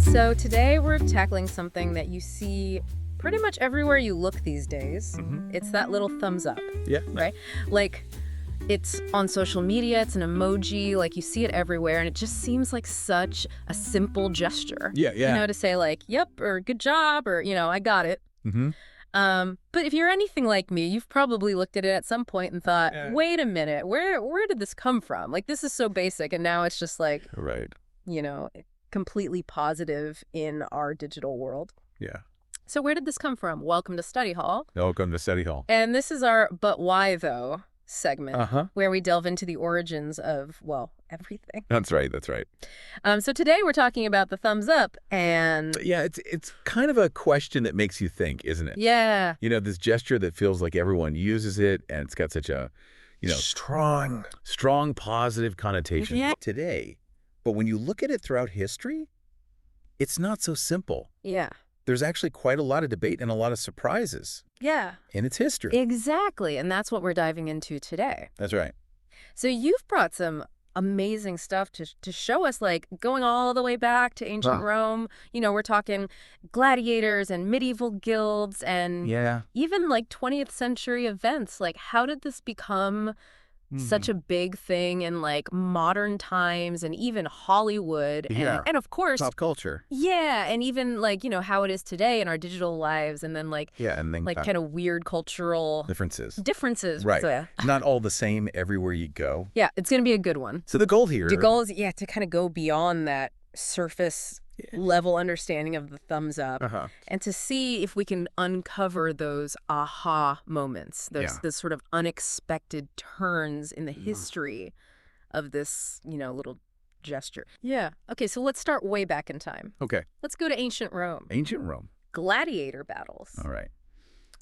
So today we're tackling something that you see pretty much everywhere you look these days. It's that little thumbs up, Yeah. right? Like, it's on social media, it's an emoji, like you see it everywhere, and it just seems like such a simple gesture. Yeah. You know, to say like, yep, or good job, or, I got it. Mm-hmm. But if you're anything like me, you've probably looked at it at some point and thought, Yeah. wait a minute, where did this come from? Like, this is so basic, and now it's just like, Right. completely positive in our digital world. Yeah. So where did this come from? Welcome to Study Hall. Welcome to Study Hall. And this is our But Why Though segment, Uh-huh. where we delve into the origins of, well, everything. That's right. That's right. So today we're talking about the thumbs up and... Yeah, it's kind of a question that makes you think, isn't it? Yeah. You know, this gesture that feels like everyone uses it, and it's got such a, strong positive connotation today. But when you look at it throughout history, it's not so simple. Yeah. There's actually quite a lot of debate and a lot of surprises Yeah. in its history. Exactly. And that's what we're diving into today. That's right. So you've brought some amazing stuff to show us, like going all the way back to ancient Rome. We're talking gladiators and medieval guilds and even like 20th century events. Like, how did this become such a big thing in like modern times and even Hollywood and of course pop culture. Yeah, and even like, how it is today in our digital lives, and then like kind of weird cultural differences. Right. So, Not all the same everywhere you go. yeah, it's going to be a good one. So the goal here... The goal is, to kind of go beyond that surface level understanding of the thumbs up and to see if we can uncover those aha moments, those sort of unexpected turns in the history of this, little gesture. Yeah. Okay, so let's start way back in time. Okay. Let's go to ancient Rome. Ancient Rome. Gladiator battles. All right.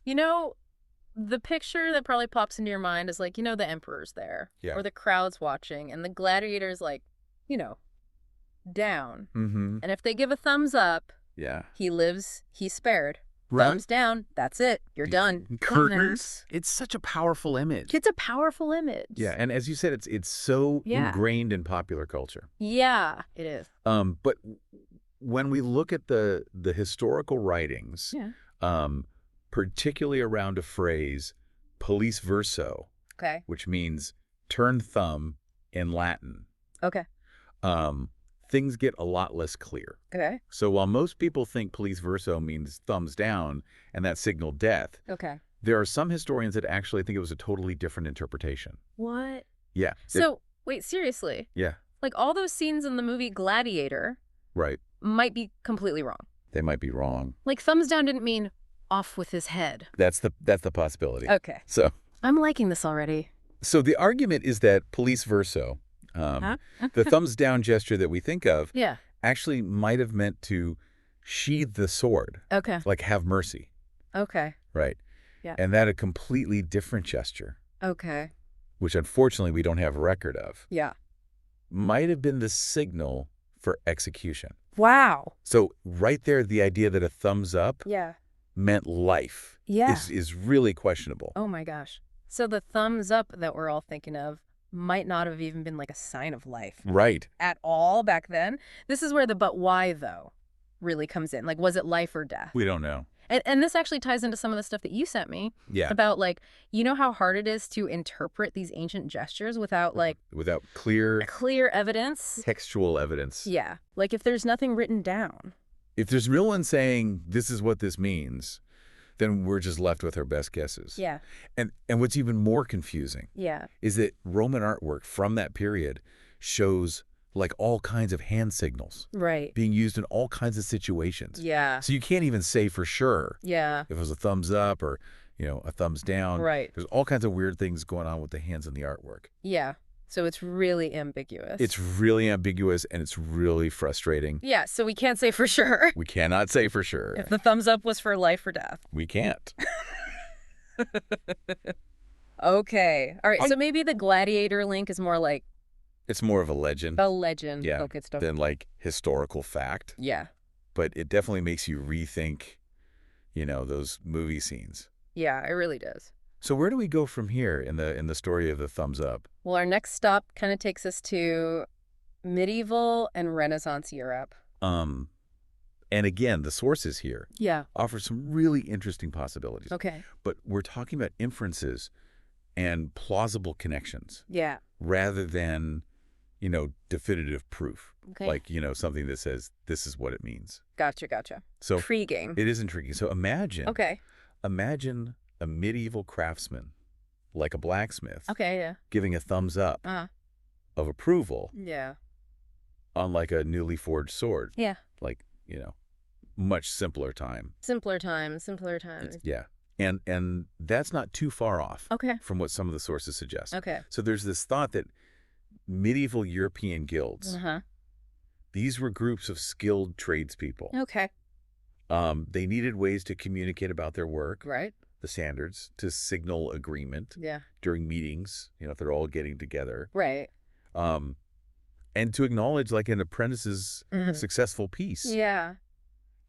The picture that probably pops into your mind is like, the emperor's there or the crowd's watching and the gladiator's like, down. And if they give a thumbs up, he lives, he's spared. Right. Thumbs down, that's it. You're done. Curtains. It's such a powerful image. It's a powerful image. Yeah, and as you said, it's so ingrained in popular culture. Yeah, it is. But when we look at the historical writings, particularly around a phrase, police verso, which means turn thumb in Latin. Okay. Things get a lot less clear. Okay. So while most people think police verso means thumbs down and that signaled death, there are some historians that actually think it was a totally different interpretation. What? Yeah. So, wait, seriously? Yeah. Like all those scenes in the movie Gladiator might be completely wrong. They might be wrong. Like thumbs down didn't mean off with his head. That's the possibility. Okay. So I'm liking this already. So the argument is that police verso, the thumbs down gesture that we think of, actually might have meant to sheathe the sword. Okay. Like have mercy. Okay. Right. Yeah. And that a completely different gesture. Okay. Which unfortunately we don't have a record of. Yeah. Might have been the signal for execution. Wow. So right there, the idea that a thumbs up meant life is really questionable. Oh my gosh. So the thumbs up that we're all thinking of might not have even been like a sign of life. Right. At all back then. This is where the but why though really comes in. Like, was it life or death? We don't know. And this actually ties into some of the stuff that you sent me about like, how hard it is to interpret these ancient gestures without clear evidence. Textual evidence. Yeah. Like if there's nothing written down. If there's no one saying this is what this means, then we're just left with our best guesses. Yeah. And what's even more confusing is that Roman artwork from that period shows like all kinds of hand signals being used in all kinds of situations. Yeah. So you can't even say for sure if it was a thumbs up or, a thumbs down. Right. There's all kinds of weird things going on with the hands in the artwork. Yeah. So it's really ambiguous. It's really ambiguous and it's really frustrating. Yeah, so we can't say for sure. We cannot say for sure. If the thumbs up was for life or death. We can't. Okay. All right, so maybe the gladiator link is more like... It's more of a legend. A legend. Yeah. Okay, stuff. Than like historical fact. Yeah. But it definitely makes you rethink, those movie scenes. Yeah, it really does. So where do we go from here in the story of the thumbs up? Well, our next stop kind of takes us to medieval and Renaissance Europe. And again, the sources here offer some really interesting possibilities. Okay. But we're talking about inferences and plausible connections. Yeah. Rather than, definitive proof. Okay. Like, something that says this is what it means. Gotcha. So intriguing. It is intriguing. So imagine a medieval craftsman, like a blacksmith, giving a thumbs up of approval on like a newly forged sword. Yeah. Like, much simpler time. Simpler times. Yeah. And that's not too far off from what some of the sources suggest. Okay. So there's this thought that medieval European guilds, these were groups of skilled tradespeople. Okay. They needed ways to communicate about their work. Right. The standards, to signal agreement during meetings, if they're all getting together. Right. And to acknowledge like an apprentice's successful piece. Yeah.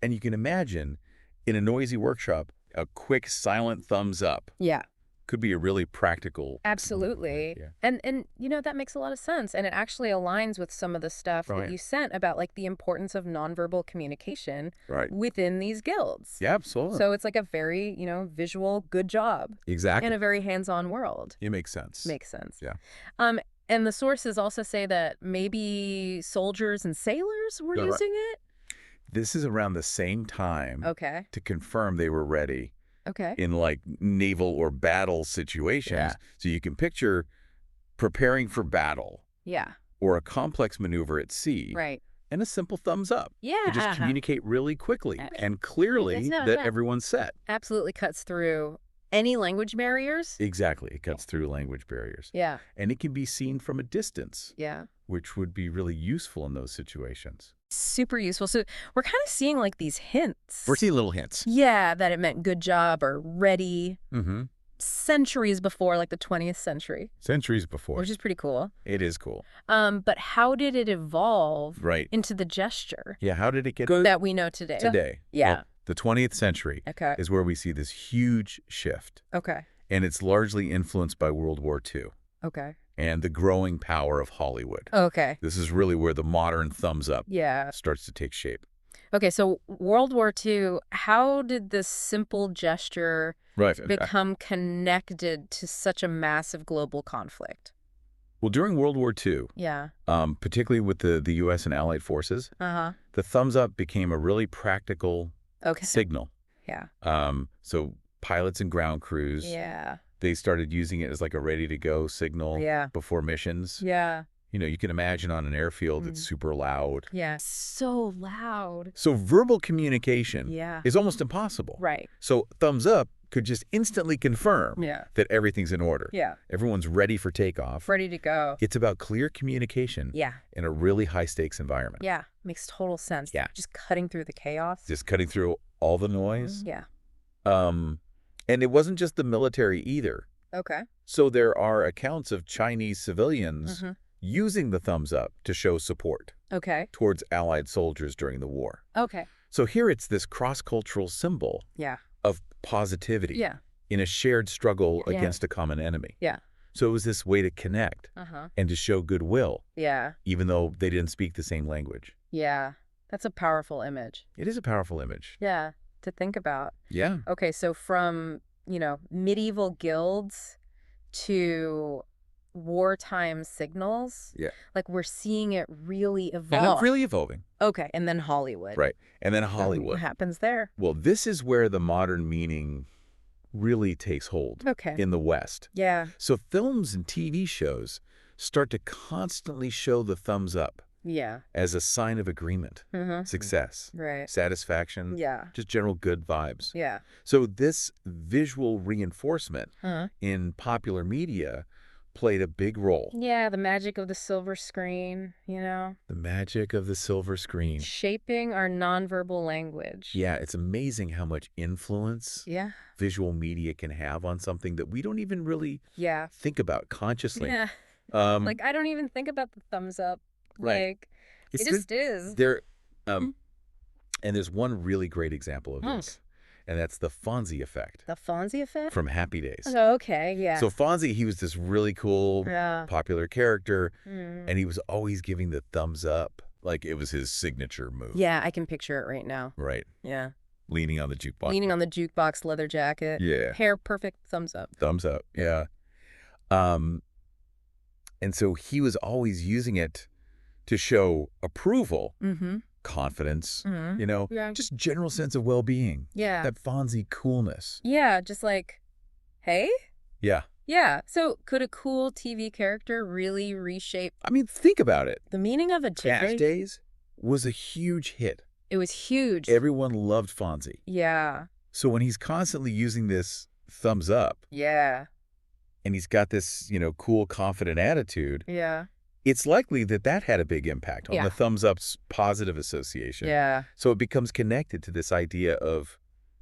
And you can imagine in a noisy workshop, a quick silent thumbs up. Yeah. Could be a really practical. Absolutely. Yeah. And that makes a lot of sense. And it actually aligns with some of the stuff that you sent about like the importance of nonverbal communication within these guilds. Yeah, absolutely. So it's like a very, visual good job. Exactly. In a very hands-on world. It makes sense. Makes sense. Yeah. And the sources also say that maybe soldiers and sailors were using it? This is around the same time to confirm they were ready in like naval or battle situations. Yeah. So you can picture preparing for battle. Yeah. Or a complex maneuver at sea. Right. And a simple thumbs up. Yeah. To just communicate really quickly and clearly that everyone's set. Absolutely cuts through any language barriers. Exactly. It cuts through language barriers. Yeah. And it can be seen from a distance. Yeah. Which would be really useful in those situations. Super useful. So we're kind of seeing like these hints. We're seeing little hints. Yeah, that it meant good job or ready. Centuries before, like the 20th century. Centuries before. Which is pretty cool. It is cool. But how did it evolve into the gesture? Yeah, how did it get that we know today? Yeah. Well, the 20th century is where we see this huge shift. Okay. And it's largely influenced by World War II. Okay. And the growing power of Hollywood. Okay. This is really where the modern thumbs up starts to take shape. Okay, so World War II, how did this simple gesture become connected to such a massive global conflict? Well, during World War II, particularly with the U.S. and Allied forces, the thumbs up became a really practical signal. Yeah. So pilots and ground crews, they started using it as like a ready-to-go signal before missions. Yeah. You can imagine on an airfield, it's super loud. Yeah, so loud. So verbal communication is almost impossible. Right. So thumbs up could just instantly confirm that everything's in order. Yeah. Everyone's ready for takeoff. Ready to go. It's about clear communication in a really high-stakes environment. Yeah, makes total sense. Yeah. Just cutting through the chaos. Just cutting through all the noise. Yeah. And it wasn't just the military either. Okay. So there are accounts of Chinese civilians using the thumbs up to show support towards Allied soldiers during the war. Okay. So here it's this cross-cultural symbol of positivity in a shared struggle against a common enemy. Yeah. So it was this way to connect and to show goodwill, even though they didn't speak the same language. Yeah. That's a powerful image. It is a powerful image. Yeah, to think about. Yeah. Okay, so from, medieval guilds to wartime signals. Yeah. Like we're seeing it really evolve. And really evolving. Okay, and then Hollywood. Right. And then Hollywood. What happens there? Well, this is where the modern meaning really takes hold in the West. Yeah. So films and TV shows start to constantly show the thumbs up. Yeah. As a sign of agreement, success, satisfaction, just general good vibes. Yeah. So this visual reinforcement in popular media played a big role. Yeah, the magic of the silver screen, The magic of the silver screen. Shaping our nonverbal language. Yeah, it's amazing how much influence visual media can have on something that we don't even really think about consciously. Yeah. I don't even think about the thumbs up. Right. Like, it just is. And there's one really great example of this, and that's the Fonzie effect. The Fonzie effect? From Happy Days. Oh, okay, yeah. So Fonzie, he was this really cool, popular character, and he was always giving the thumbs up Like it was his signature move. Yeah, I can picture it right now. Right. Yeah. Leaning on the jukebox. Leaning on the jukebox, leather jacket. Yeah. Hair perfect, thumbs up. Thumbs up, yeah. And so he was always using it to show approval, confidence, just general sense of well-being. Yeah. That Fonzie coolness. Yeah, just like, hey? Yeah. Yeah. So could a cool TV character really reshape... I mean, think about it. The meaning of a Cash Days was a huge hit. It was huge. Everyone loved Fonzie. Yeah. So when he's constantly using this thumbs up... Yeah. And he's got this, cool, confident attitude... Yeah. It's likely that that had a big impact on the thumbs up's positive association. Yeah. So it becomes connected to this idea of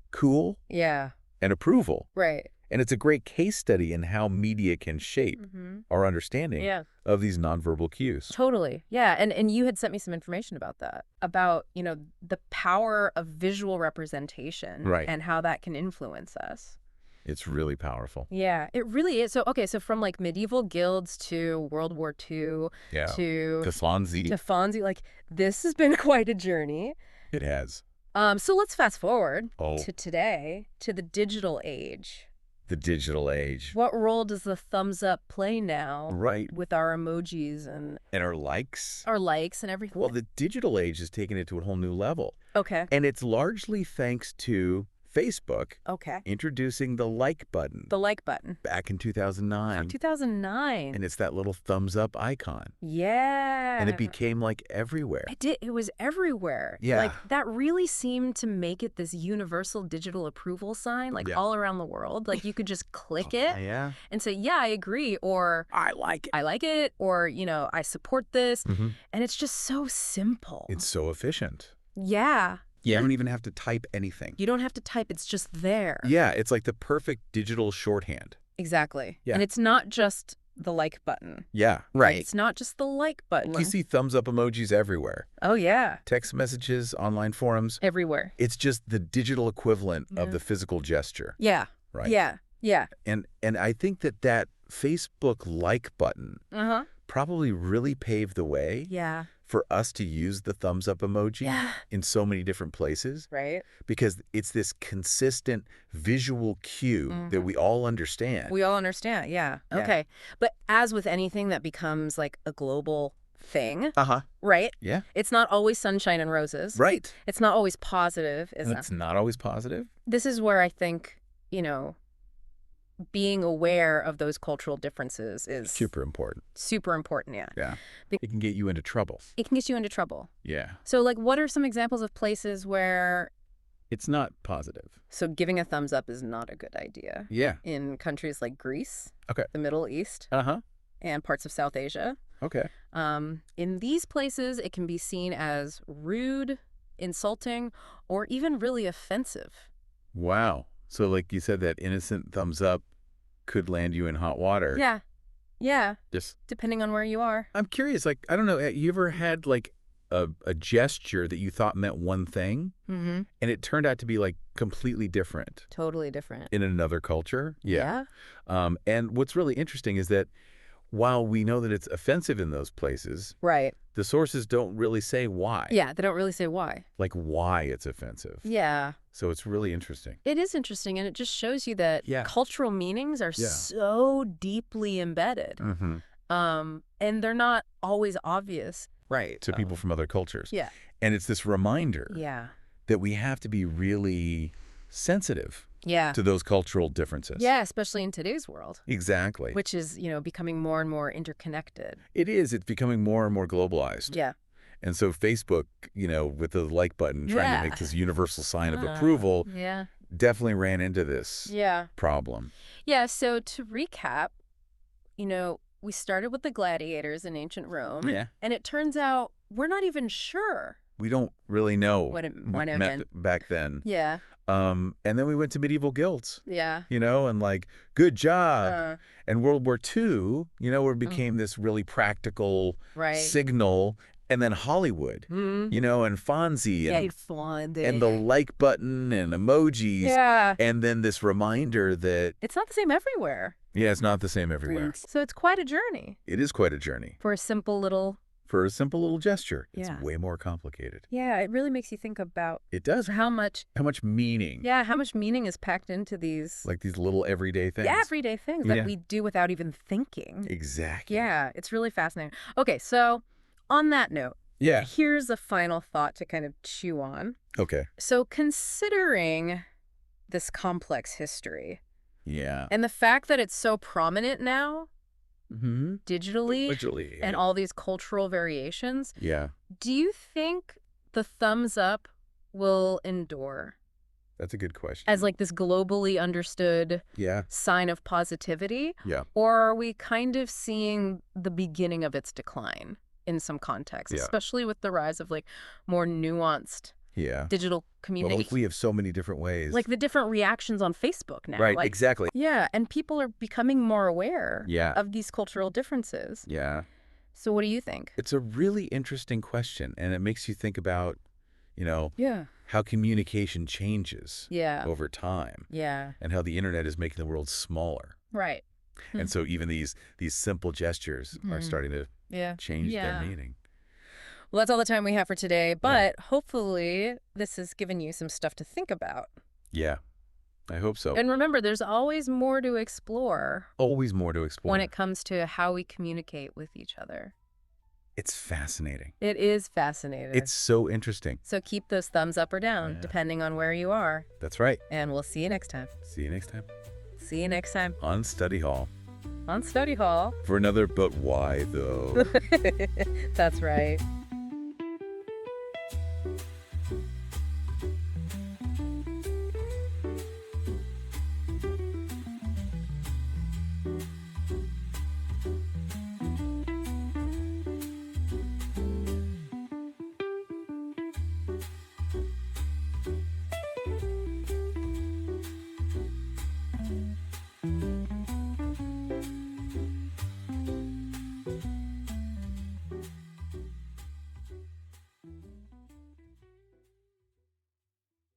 cool and approval. Right. And it's a great case study in how media can shape our understanding of these nonverbal cues. Totally. Yeah. And you had sent me some information about that, about, the power of visual representation and how that can influence us. It's really powerful. Yeah, it really is. So, okay, so from like medieval guilds to World War II to Fonzie, like this has been quite a journey. It has. So let's fast forward to today, to the digital age. The digital age. What role does the thumbs up play now? Right. With our emojis and our likes. Our likes and everything. Well, the digital age has taken it to a whole new level. Okay. And it's largely thanks to Facebook introducing the like button. The like button. Back in 2009. 2009. And it's that little thumbs up icon. Yeah. And it became like everywhere. It did. It was everywhere. Yeah. Like that really seemed to make it this universal digital approval sign, like all around the world. Like you could just click it and say, yeah, I agree. Or I like it. I like it. Or, I support this. And it's just so simple. It's so efficient. Yeah. You don't even have to type anything. You don't have to type. It's just there. Yeah, it's like the perfect digital shorthand. Exactly. Yeah. And it's not just the like button. Yeah, right. It's not just the like button. You see thumbs up emojis everywhere. Oh, yeah. Text messages, online forums. Everywhere. It's just the digital equivalent of the physical gesture. Yeah. Right. Yeah. Yeah. And I think that Facebook like button probably really paved the way for us to use the thumbs up emoji in so many different places. Right. Because it's this consistent visual cue that we all understand. We all understand, yeah. Okay. But as with anything that becomes like a global thing, right? Yeah. It's not always sunshine and roses. Right. It's not always positive, is it? It's not always positive. This is where I think, being aware of those cultural differences is super important. Super important, yeah. Yeah. It can get you into trouble. It can get you into trouble. Yeah. So, like, what are some examples of places where it's not positive? So giving a thumbs up is not a good idea. Yeah. In countries like Greece, okay, the Middle East, and parts of South Asia. Okay. In these places, it can be seen as rude, insulting, or even really offensive. Wow. So like you said, that innocent thumbs up could land you in hot water. Yeah. Yeah. Just depending on where you are. I'm curious, like, I don't know, you ever had like a gesture that you thought meant one thing and it turned out to be like completely different? Totally different. In another culture? Yeah. And what's really interesting is that while we know that it's offensive in those places, right, the sources don't really say why. Yeah, they don't really say why. Like why it's offensive. Yeah. So it's really interesting. It is interesting, and it just shows you that cultural meanings are so deeply embedded. And they're not always obvious. Right. To people from other cultures. Yeah. And it's this reminder that we have to be really sensitive to those cultural differences. Yeah, especially in today's world. Exactly. Which is, becoming more and more interconnected. It is. It's becoming more and more globalized. Yeah. And so Facebook, with the like button, trying to make this universal sign of approval, definitely ran into this problem. Yeah, so to recap, we started with the gladiators in ancient Rome. Yeah. And it turns out we're not even sure. We don't really know what it meant back then. Yeah. And then we went to medieval guilds. Yeah. And like, good job. And World War II, where it became this really practical signal. And then Hollywood, and Fonzie and the like button and emojis. Yeah. And then this reminder that it's not the same everywhere. Yeah, it's not the same everywhere. So it's quite a journey. It is quite a journey. For a simple little for a simple little gesture. Yeah. It's way more complicated. Yeah, it really makes you think about It does. how much meaning. Yeah, how much meaning is packed into these Like these little everyday things. everyday things that we do without even thinking. Exactly. Yeah, it's really fascinating. Okay, so on that note, here's a final thought to kind of chew on. Okay. So considering this complex history Yeah. and the fact that it's so prominent now, digitally, and all these cultural variations, do you think the thumbs up will endure? That's a good question. As like this globally understood sign of positivity? Yeah. Or are we kind of seeing the beginning of its decline in some contexts, especially with the rise of like more nuanced digital community? Well, we have so many different ways. Like the different reactions on Facebook now. Right, like, exactly. Yeah, and people are becoming more aware of these cultural differences. Yeah. So what do you think? It's a really interesting question, and it makes you think about, how communication changes over time. Yeah. And how the internet is making the world smaller. Right. And so even these simple gestures are starting to change their meaning. Well, that's all the time we have for today, but hopefully this has given you some stuff to think about. Yeah, I hope so. And remember, there's always more to explore. Always more to explore. When it comes to how we communicate with each other. It's fascinating. It is fascinating. It's so interesting. So keep those thumbs up or down, depending on where you are. That's right. And we'll see you next time. See you next time. See you next time. On Study Hall. On Study Hall. For another But Why, Though? That's right.